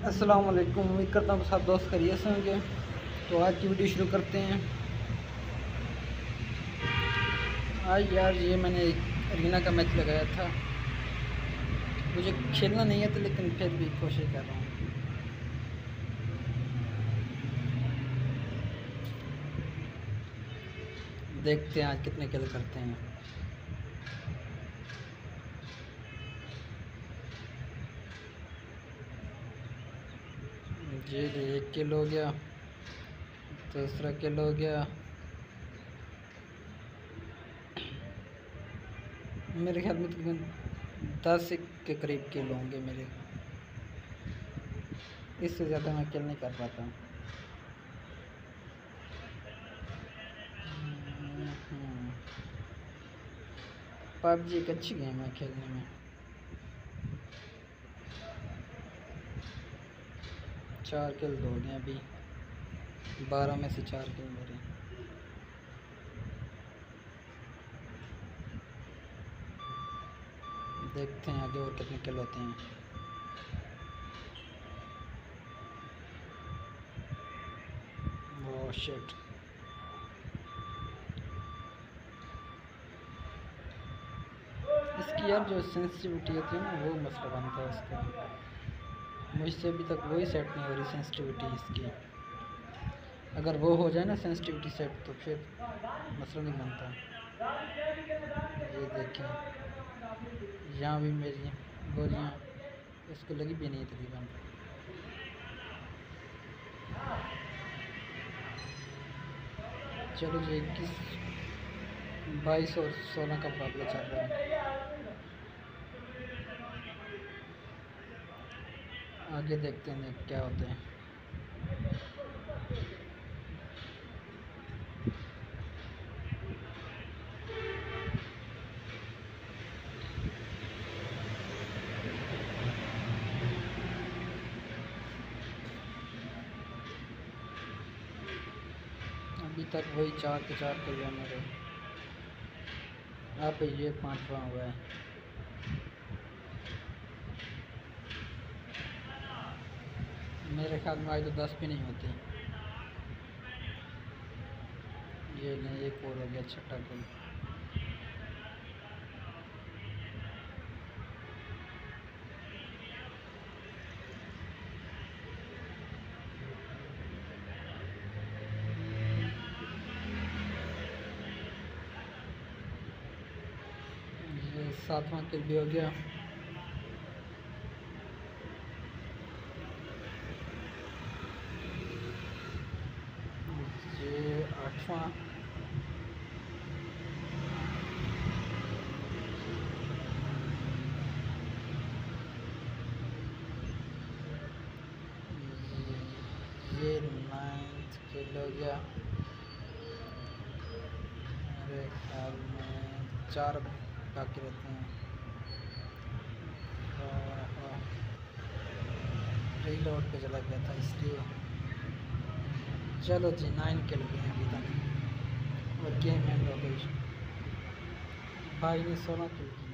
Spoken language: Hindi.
अस्सलाम वालेकुम। उम्मीद करता हूँ सब दोस्त खैरियत से होंगे। तो आज की वीडियो शुरू करते हैं। आज यार ये मैंने एक अरीना का मैच लगाया था। मुझे खेलना नहीं आता लेकिन फिर भी कोशिश कर रहा हूँ। देखते हैं आज कितने किल करते हैं। ये एक किल हो गया, दूसरा किल हो गया। मेरे ख्याल में तकरीबन 10 के करीब किल होंगे मेरे। इससे ज़्यादा मैं किल नहीं कर पाता। पबजी एक अच्छी गेम है खेलने में। 4 किल हो गए अभी, 12 में से 4 किल मेरे। देखते हैं आगे और कितने किल होते हैं। Oh shit. इसकी यार जो सेंसिटिविटी होती है ना, वो मसला बनता है उसका। मुझसे अभी तक वही सेट नहीं हो रही सेंसिटिविटी इसकी। अगर वो हो जाए ना सेंसिटिविटी सेट तो फिर मसला नहीं बनता। ये देखें, यहाँ भी मेरी गोलियाँ इसको लगी भी नहीं तकरीबन। चलो जी 21, 22 और 16 का मुकाबला चल रहा है। आगे देखते हैं क्या होते हैं। अभी तक वही 4 के 4 किल है मेरे। अब ये 5वां हुआ है। मेरे ख्याल में आज तो 10 भी नहीं होते। ये नहीं, एक और हो गया 6ठा किल। ये 7वां किल भी हो गया। ये 8वां। ये 9th किल हो गया। मेरे ख्याल में 4 बाकी रहते हैं। रीलोड पे चला गया था इसलिए। चलो जी 9 किल गए अभी तक और गेम एंड हो गई। भाई ने 16 किल किया।